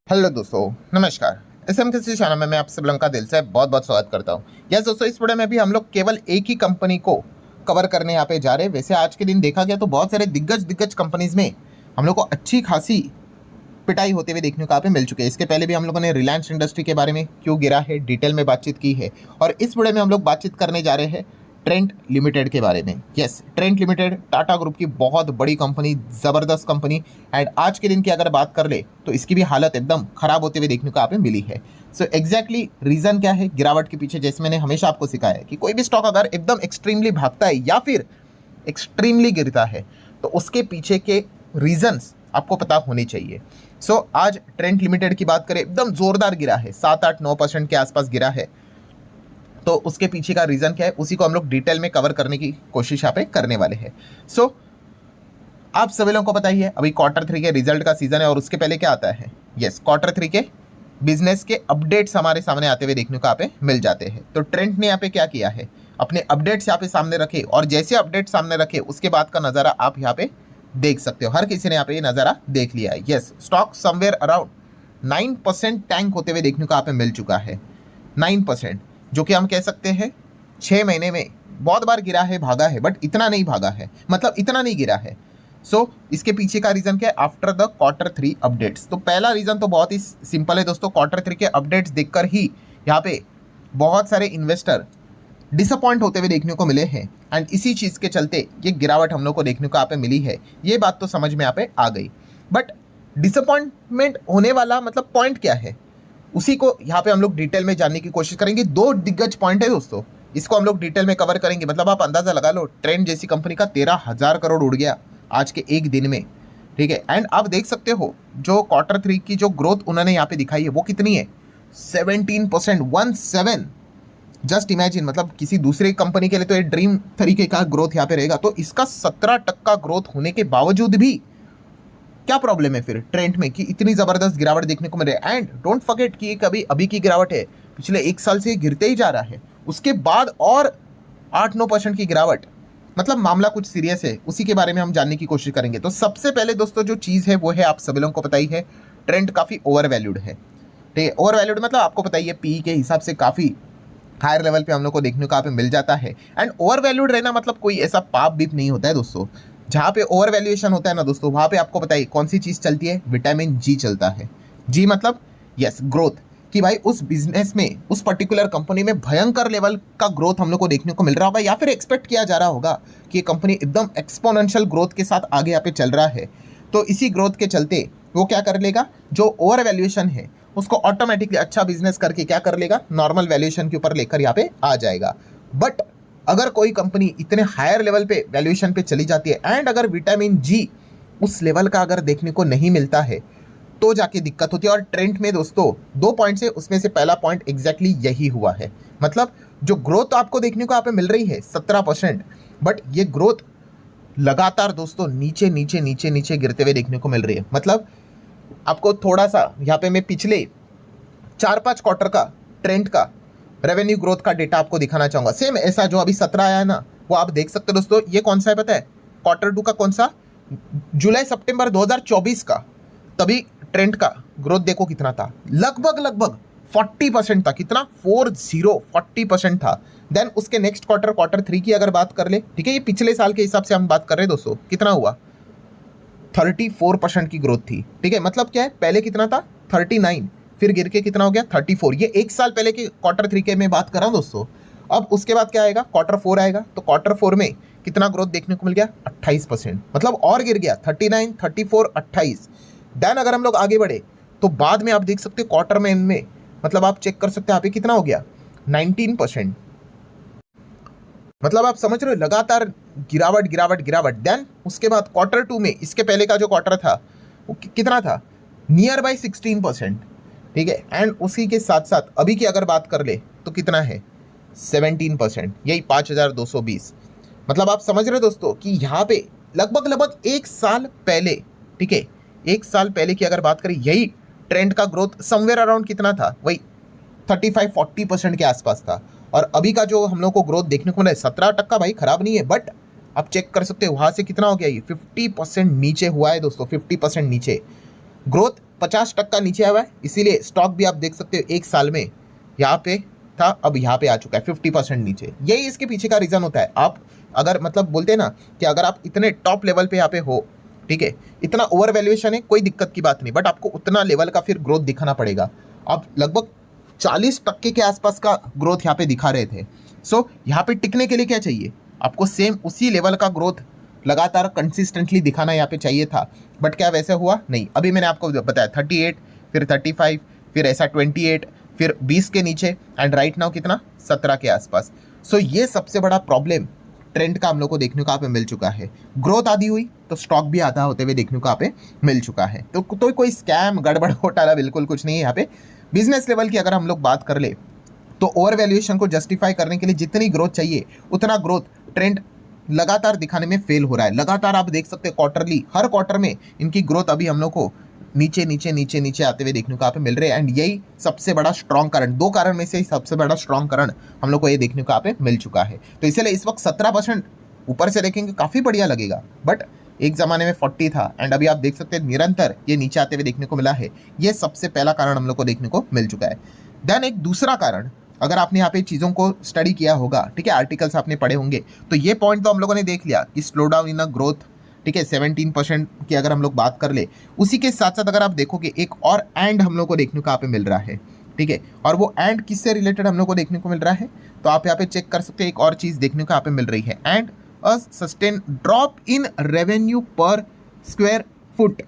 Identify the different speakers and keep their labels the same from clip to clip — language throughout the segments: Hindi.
Speaker 1: हेलो दोस्तों, नमस्कार। एसएम किसी चैनल में मैं आप सब लोगों का दिल से बहुत बहुत स्वागत करता हूँ। यस दोस्तों, इस वीडियो में भी हम लोग केवल एक ही कंपनी को कवर करने यहाँ पे जा रहे हैं। वैसे आज के दिन देखा गया तो बहुत सारे दिग्गज कंपनीज में हम लोग को अच्छी खासी पिटाई होते हुए देखने को यहाँ पे मिल चुके हैं। इसके पहले भी हम लोगों ने रिलायंस इंडस्ट्री के बारे में क्यों गिरा है डिटेल में बातचीत की है, और इस वीडियो में हम लोग बातचीत करने जा रहे हैं ट्रेंट लिमिटेड के बारे में। Yes, Trent limited Tata group की बहुत बड़ी कंपनी, ज़बरदस्त कंपनी। एंड आज के दिन की अगर बात कर ले तो इसकी भी हालत एकदम खराब होते हुए देखने को यहाँ पे मिली है। सो एग्जैक्टली रीज़न क्या है गिरावट के पीछे? जैसे मैंने हमेशा आपको सिखाया है कि कोई भी स्टॉक अगर एकदम एक्सट्रीमली भागता है या फिर एक्सट्रीमली गिरता है तो उसके पीछे के रीजंस आपको पता होने चाहिए। सो आज ट्रेंट लिमिटेड की बात करें, एकदम जोरदार गिरा है, 7-8-9% के आसपास गिरा है। तो उसके पीछे का रीज़न क्या है उसी को हम लोग डिटेल में कवर करने की कोशिश यहाँ पे करने वाले हैं। सो आप सभी लोगों को पता ही है अभी Q3 के रिजल्ट का सीजन है, और उसके पहले क्या आता है? यस, Q3 के बिजनेस के अपडेट्स हमारे सामने आते हुए देखने को यहाँ पे मिल जाते हैं। तो ट्रेंट ने यहाँ पे क्या किया है, अपने अपडेट्स यहाँ पे सामने रखे, और जैसे अपडेट सामने रखे उसके बाद का नज़ारा आप यहाँ पे देख सकते हो। हर किसी ने यहाँ पे ये नज़ारा देख लिया है। Yes, stock somewhere around 9% tank होते हुए देखने को यहाँ पे मिल चुका है। 9%, जो कि हम कह सकते हैं 6 महीने में बहुत बार गिरा है, भागा है, बट इतना नहीं भागा है, मतलब इतना नहीं गिरा है। सो इसके पीछे का रीज़न क्या है? After the Q3 updates. तो पहला रीज़न तो बहुत ही सिंपल है दोस्तों, Q3 के अपडेट्स देखकर ही यहाँ पे बहुत सारे इन्वेस्टर डिसअपॉइंट होते हुए देखने को मिले हैं, एंड इसी चीज़ के चलते ये गिरावट हम लोग को देखने को यहाँ पे मिली है। ये बात तो समझ में यहाँ पे आ गई, बट डिसअपॉइंटमेंट होने वाला मतलब पॉइंट क्या है उसी को यहाँ पे हम लोग डिटेल में जानने की कोशिश करेंगे। 2 दिग्गज पॉइंट है दोस्तों, इसको हम लोग डिटेल में कवर करेंगे। मतलब आप अंदाजा लगा लो, ट्रेंड जैसी कंपनी का 13,000 करोड़ उड़ गया आज के एक दिन में, ठीक है। एंड आप देख सकते हो जो Q3 की जो ग्रोथ उन्होंने यहाँ पे दिखाई है वो कितनी है? 17%, 17। जस्ट इमेजिन, मतलब किसी दूसरी कंपनी के लिए तो ये ड्रीम तरीके का ग्रोथ यहाँ पे रहेगा, तो इसका 17% ग्रोथ होने के बावजूद भी क्या प्रॉब्लम है फिर ट्रेंड में कि इतनी ज़बरदस्त गिरावट देखने को मिल रही है? एंड डोंट फॉरगेट कि ये कभी अभी की गिरावट है, पिछले 1 साल से गिरते ही जा रहा है, उसके बाद और 8-9% की गिरावट, मतलब मामला कुछ सीरियस है। उसी के बारे में हम जानने की कोशिश करेंगे। तो सबसे पहले दोस्तों जो चीज़ है वो है, आप सभी लोगों को पता ही है, ट्रेंड काफ़ी ओवर वैल्यूड है, ठीक है। ओवर वैल्यूड मतलब आपको पता ही है पी के हिसाब से काफ़ी हायर लेवल पे हम लोग को देखने को यहाँ पे मिल जाता है। एंड ओवर वैल्यूड रहना मतलब कोई ऐसा पाप भी नहीं होता है दोस्तों। जहाँ पे ओवर वैल्यूएशन होता है ना दोस्तों, वहाँ पे आपको बताइए कौन सी चीज़ चलती है? विटामिन जी चलता है। जी मतलब यस, ग्रोथ, कि भाई उस बिजनेस में, उस पर्टिकुलर कंपनी में भयंकर लेवल का ग्रोथ हम लोग को देखने को मिल रहा होगा, या फिर एक्सपेक्ट किया जा रहा होगा कि ये कंपनी एकदम एक्सपोनेंशियल ग्रोथ के साथ आगे यहाँ पे चल रहा है। तो इसी ग्रोथ के चलते वो क्या कर लेगा, जो ओवर वैल्यूएशन है उसको ऑटोमेटिकली अच्छा बिजनेस करके क्या कर लेगा, नॉर्मल वैल्यूएशन के ऊपर लेकर यहाँ पे आ जाएगा। बट अगर कोई कंपनी इतने हायर लेवल पे वैल्यूएशन पे चली जाती है, एंड अगर विटामिन जी उस लेवल का अगर देखने को नहीं मिलता है, तो जाके दिक्कत होती है। और ट्रेंड में दोस्तों 2 पॉइंट्स है, उसमें से पहला पॉइंट एग्जैक्टली यही हुआ है। मतलब जो ग्रोथ आपको देखने को यहाँ पे मिल रही है 17%, बट ये ग्रोथ लगातार दोस्तों नीचे नीचे नीचे नीचे गिरते हुए देखने को मिल रही है। मतलब आपको थोड़ा सा यहाँ पे मैं पिछले 4-5 क्वार्टर का ट्रेंड का रेवेन्यू ग्रोथ का डेटा आपको दिखाना चाहूँगा। सेम ऐसा जो अभी 17 आया है ना, वो आप देख सकते हो दोस्तों। ये कौन सा है पता है? Q2 का कौन सा? जुलाई सितंबर 2024 का। तभी ट्रेंड का ग्रोथ देखो कितना था, लगभग 40% था। कितना? 40% था। देन उसके नेक्स्ट क्वार्टर Q3 की अगर बात कर ले, ठीक है, ये पिछले साल के हिसाब से हम बात कर रहे हैं दोस्तों, कितना हुआ? 34% की ग्रोथ थी, ठीक है। मतलब क्या है, पहले कितना था? 39, फिर गिर के कितना हो गया? 34। ये 1 साल पहले के Q3 के मैं बात कर रहा हूँ दोस्तों। अब उसके बाद क्या आएगा? Q4 आएगा, तो Q4 में कितना ग्रोथ देखने को मिल गया? 28%। मतलब और गिर गया, 39, 34, 28। देन अगर हम लोग आगे बढ़े तो बाद में आप देख सकते हो क्वार्टर में मतलब आप चेक कर सकते हैं यहाँ पे कितना हो गया? 19%। मतलब आप समझ रहे हो, लगातार गिरावट गिरावट गिरावट। देन उसके बाद Q2 में, इसके पहले का जो क्वार्टर था वो कितना था? नियर बाई 16%, ठीक है। एंड उसी के साथ साथ अभी की अगर बात कर ले तो कितना है? 17%, यही 5,220। मतलब आप समझ रहे हो दोस्तों कि यहाँ पे लगभग 1 साल पहले, ठीक है, 1 साल पहले की अगर बात करें, यही ट्रेंड का ग्रोथ समवेयर अराउंड कितना था? वही 35-40% के आसपास था। और अभी का जो हम लोग को ग्रोथ देखने को मिला है 17%, भाई खराब नहीं है, बट आप चेक कर सकते हो वहाँ से कितना हो गया? ये 50% नीचे हुआ है दोस्तों, 50% नीचे। ग्रोथ 50% नीचे आया हुआ है, इसीलिए स्टॉक भी आप देख सकते हो एक साल में यहाँ पे था, अब यहाँ पे आ चुका है 50% नीचे। यही इसके पीछे का रीज़न होता है। आप अगर मतलब बोलते हैं ना कि अगर आप इतने टॉप लेवल पे यहाँ पे हो, ठीक है, इतना ओवर वैल्यूएशन है, कोई दिक्कत की बात नहीं, बट आपको उतना लेवल का फिर ग्रोथ दिखाना पड़ेगा। आप लगभग 40% के आसपास का ग्रोथ यहाँ पे दिखा रहे थे। सो यहाँ पे टिकने के लिए क्या चाहिए, आपको सेम उसी लेवल का ग्रोथ लगातार कंसिस्टेंटली दिखाना यहाँ पे चाहिए था, बट क्या वैसे हुआ नहीं। अभी मैंने आपको बताया 38, फिर 35, फिर ऐसा 28, फिर 20 के नीचे, एंड राइट नाउ कितना 17 के आसपास। सो ये सबसे बड़ा प्रॉब्लम ट्रेंड का हम लोग को देखने को यहाँ पे मिल चुका है। ग्रोथ आधी हुई तो स्टॉक भी आधा होते हुए देखने को यहाँ पे मिल चुका है। तो कोई स्कैम गड़बड़ घोटाला बिल्कुल कुछ नहीं है यहाँ पे। बिजनेस लेवल की अगर हम लोग बात कर ले तो ओवर वैल्यूएशन को जस्टिफाई करने के लिए जितनी ग्रोथ चाहिए उतना ग्रोथ ट्रेंड लगातार दिखाने में फेल हो रहा है। लगातार आप देख सकते हैं क्वार्टरली, हर क्वार्टर में इनकी ग्रोथ अभी हम लोग को नीचे नीचे नीचे नीचे आते हुए देखने को यहाँ पे मिल रहे हैं। एंड यही सबसे बड़ा स्ट्रॉन्ग कारण, दो कारण में से सबसे बड़ा स्ट्रॉन्ग कारण हम लोग को ये देखने को यहाँ पे मिल चुका है। तो इसलिए इस वक्त 17% ऊपर से देखेंगे काफ़ी बढ़िया लगेगा, बट एक ज़माने में 40 था, एंड अभी आप देख सकते हैं निरंतर ये नीचे आते हुए देखने को मिला है। ये सबसे पहला कारण हम लोग को देखने को मिल चुका है। देन एक दूसरा कारण, अगर आपने यहाँ पे चीज़ों को स्टडी किया होगा, ठीक है, आर्टिकल्स आपने पढ़े होंगे, तो ये पॉइंट तो हम लोगों ने देख लिया कि slow down in a growth, ठीक है, 17% की अगर हम लोग बात कर ले, उसी के साथ साथ अगर आप देखोगे एक और एंड हम लोग को देखने को यहाँ पे मिल रहा है, ठीक है, और वो एंड किससे रिलेटेड हम लोग को देखने को मिल रहा है, तो आप यहाँ पे चेक कर सकते हैं। एक और चीज़ देखने को यहाँ पे मिल रही है, and a sustain drop in revenue पर स्क्वायर फुट,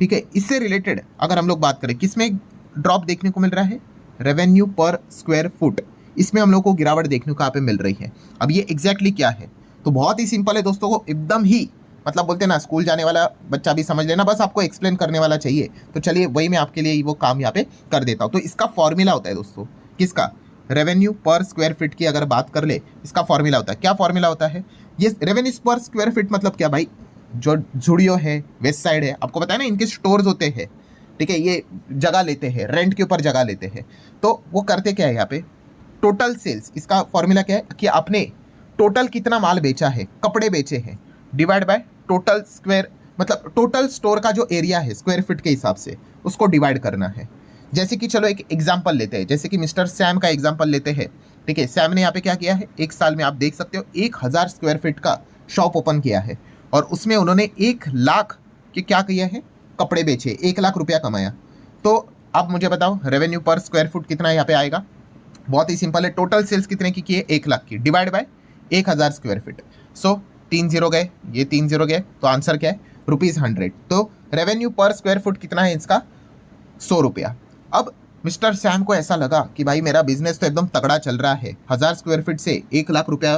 Speaker 1: ठीक है, इससे रिलेटेड अगर हम लोग बात करें, किसमें ड्रॉप देखने को मिल रहा है, रेवेन्यू पर स्क्वायर फुट, इसमें हम लोग को गिरावट देखने को यहाँ पे मिल रही है। अब ये एग्जैक्टली क्या है, तो बहुत ही सिंपल है दोस्तों, को एकदम ही मतलब बोलते हैं ना स्कूल जाने वाला बच्चा भी समझ लेना, बस आपको एक्सप्लेन करने वाला चाहिए। तो चलिए वही मैं आपके लिए वो काम यहाँ पे कर देता हूँ। तो इसका फॉर्मूला होता है दोस्तों, किसका, रेवेन्यू पर स्क्वायर फीट की अगर बात कर ले, इसका फॉर्मूला होता है, क्या फॉर्मूला होता है, ये रेवेन्यू पर स्क्वायर फीट मतलब क्या भाई, जो जुड़ियो है, वेस्ट साइड है, आपको पता है ना इनके स्टोर्स होते हैं, ठीक है, ये जगह लेते हैं, रेंट के ऊपर जगह लेते हैं, तो वो करते क्या है यहाँ पे, टोटल सेल्स, इसका फॉर्मूला क्या है कि आपने टोटल कितना माल बेचा है, कपड़े बेचे हैं, डिवाइड बाय टोटल स्क्वायर, मतलब टोटल स्टोर का जो एरिया है स्क्वायर फीट के हिसाब से उसको डिवाइड करना है। जैसे कि चलो एक एग्जांपल लेते हैं, जैसे कि मिस्टर सैम का एग्जांपल लेते हैं, ठीक है, सैम ने यहाँ पे क्या किया है, एक साल में आप देख सकते हो 1000 स्क्वायर फीट का शॉप ओपन किया है, और उसमें उन्होंने 1 लाख के क्या किया है, कपड़े बेचे, 1 लाख रुपया कमाया। तो अब मुझे बताओ रेवेन्यू पर स्क्वायर फुट कितना यहाँ पे आएगा, बहुत ही सिंपल है, टोटल सेल्स कितने की है, 1 लाख की, डिवाइड बाय 1000 स्क्वायर फीट। सो 3 0 गए, ये 3 0 गए, तो आंसर क्या है, ₹100। तो रेवेन्यू पर स्क्वायर फुट कितना है इसका, 100 रुपया। अब मिस्टर सैम को ऐसा लगा कि भाई मेरा बिजनेस तो एकदम तगड़ा चल रहा है, 1000 स्क्वायर फीट से 1 लाख रुपया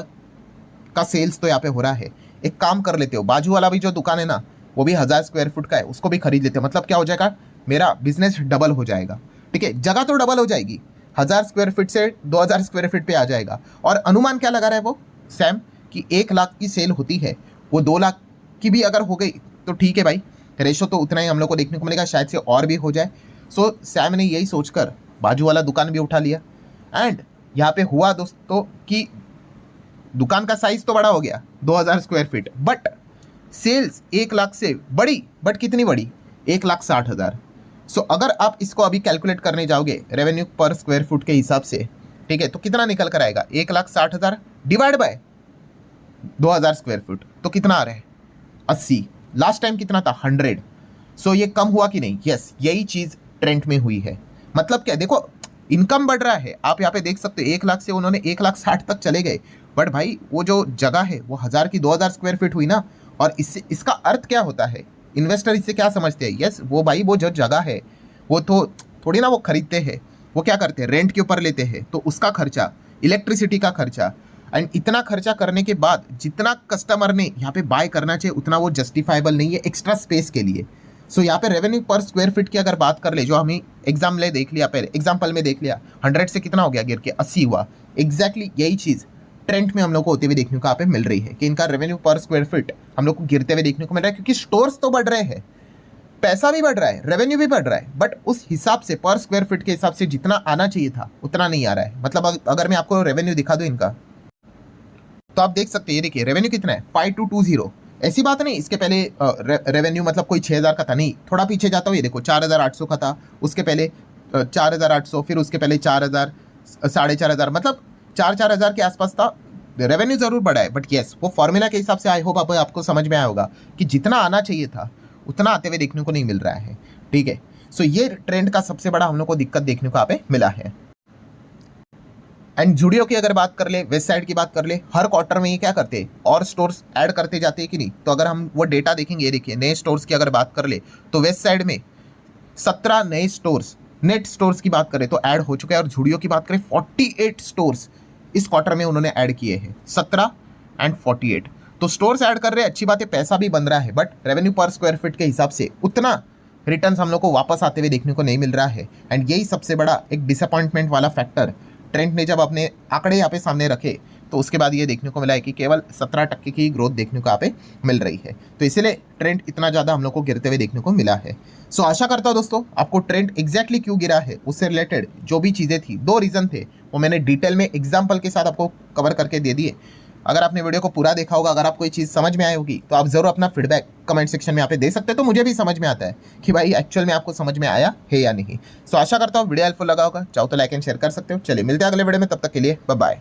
Speaker 1: का सेल्स तो यहाँ पे हो रहा है, एक काम कर लेते हो, बाजू वाला भी जो दुकान है ना वो भी 1000 स्क्वायर फुट का है, उसको भी खरीद लेते हो, मतलब क्या हो जाएगा, मेरा बिजनेस डबल हो जाएगा, ठीक है, जगह तो डबल हो जाएगी, 1000 स्क्वायर फीट से 2000 स्क्वायर फीट पे आ जाएगा। और अनुमान क्या लगा रहा है वो सैम, कि 1 लाख की सेल होती है, वो 2 लाख की भी अगर हो गई तो ठीक है भाई, रेशो तो उतना ही हम लोग को देखने को मिलेगा, शायद से और भी हो जाए। सो सैम ने यही सोचकर बाजू वाला दुकान भी उठा लिया, एंड यहाँ पे हुआ दोस्तों कि दुकान का साइज तो बड़ा हो गया 2000 square feet, but sales 1 lakh से बड़ी, बट कितनी बड़ी, 1,60,000। सो अगर आप इसको अभी कैलकुलेट करने जाओगे रेवेन्यू पर स्क्वायर फुट के हिसाब से, ठीक है, तो कितना निकल कर आएगा, 1,60,000 डिवाइड बाय 2000 स्क्वायर फुट, तो कितना आ रहा है, 80। लास्ट टाइम कितना था, 100। सो ये कम हुआ कि नहीं, यस, यही चीज़ ट्रेंड में हुई है। मतलब क्या, देखो इनकम बढ़ रहा है, आप यहाँ पे देख सकते हो 1 लाख से उन्होंने 1,60,000 तक चले गए, बट भाई वो जो जगह है वो 1000 की 2000 स्क्वायर फीट हुई ना। और इससे इसका अर्थ क्या होता है, इन्वेस्टर इससे क्या समझते हैं, यस वो भाई वो जो जगह है वो तो थोड़ी ना वो खरीदते हैं, वो क्या करते हैं, रेंट के ऊपर लेते हैं, तो उसका खर्चा, इलेक्ट्रिसिटी का खर्चा, एंड इतना खर्चा करने के बाद जितना कस्टमर ने यहाँ पे बाय करना चाहिए उतना वो जस्टिफाइबल नहीं है एक्स्ट्रा स्पेस के लिए। सो यहाँ पे रेवेन्यू पर स्क्वायर फीट की अगर बात कर ले, जो हमें एग्जाम्पल में देख लिया, 100 से कितना हो गया, गिर के 80 हुआ। एग्जैक्टली यही चीज़ ट्रेंड में हम लोग को होते हुए देखने को यहाँ पे मिल रही है कि इनका रेवेन्यू पर स्क्वायर फीट हम लोग को गिरते हुए देखने को मिल रहा है, क्योंकि स्टोर्स तो बढ़ रहे हैं, पैसा भी बढ़ रहा है, रेवेन्यू भी बढ़ रहा है, बट उस हिसाब से पर स्क्वायर फीट के हिसाब से जितना आना चाहिए था उतना नहीं आ रहा है। मतलब अगर मैं आपको रेवेन्यू दिखा दूँ इनका, तो आप देख सकते हैं, ये देखिए रेवेन्यू कितना है, 5220, ऐसी बात नहीं, इसके पहले रेवेन्यू मतलब कोई 6,000 का था, नहीं, थोड़ा पीछे जाता हूँ, ये देखो 4,800 का था, उसके पहले 4,800, फिर उसके पहले 4,000, 4,500, मतलब 4,000 के आसपास था। रेवेन्यू जरूर बढ़ा है, बट यस वो फॉर्मूला के हिसाब से आई होप आपको समझ में आया होगा कि जितना आना चाहिए था उतना आते हुए देखने को नहीं मिल रहा है। ठीक है, सो ये ट्रेंड का सबसे बड़ा हम लोग को दिक्कत देखने को यहाँ पे मिला है। एंड जुडियो की अगर बात कर ले, वेस्ट साइड की बात कर ले, हर क्वार्टर में ये क्या करते हैं और स्टोर्स ऐड करते जाते हैं कि नहीं। तो अगर हम वो डेटा देखेंगे, ये देखिए नए स्टोर्स की अगर बात कर ले तो वेस्ट साइड में 17 नए स्टोर्स, नेट स्टोर्स की बात करें तो ऐड हो चुके हैं, और जुडियो की बात करें 48 स्टोर्स इस क्वार्टर में उन्होंने ऐड किए हैं, 17 एंड 48। तो स्टोर्स ऐड कर रहे हैं, अच्छी बात है, पैसा भी बन रहा है, बट रेवेन्यू पर स्क्वायर फीट के हिसाब से उतना रिटर्न्स हम लोग को वापस आते हुए देखने को नहीं मिल रहा है। एंड यही सबसे बड़ा एक डिसअपॉइंटमेंट वाला फैक्टर ट्रेंड ने जब अपने आंकड़े यहाँ पे सामने रखे तो उसके बाद ये देखने को मिला है कि केवल 17% की ग्रोथ देखने को यहाँ पे मिल रही है। तो इसीलिए ट्रेंड इतना ज़्यादा हम लोग को गिरते हुए देखने को मिला है। सो आशा करता हूँ दोस्तों आपको ट्रेंड एग्जैक्टली क्यों गिरा है उससे रिलेटेड जो भी चीज़ें थी, 2 रीज़न थे, वो मैंने डिटेल में एग्जाम्पल के साथ आपको कवर करके दे दिए। अगर आपने वीडियो को पूरा देखा होगा, अगर आपको ये चीज़ समझ में आई होगी तो आप जरूर अपना फीडबैक कमेंट सेक्शन में यहाँ पे दे सकते हैं, तो मुझे भी समझ में आता है कि भाई एक्चुअल में आपको समझ में आया है या नहीं। सो आशा करता हूँ वीडियो हेल्पफुल लगा होगा, चाहो तो लाइक एंड शेयर कर सकते हो। चलिए मिलते हैं अगले वीडियो में, तब तक के लिए बाय बाय।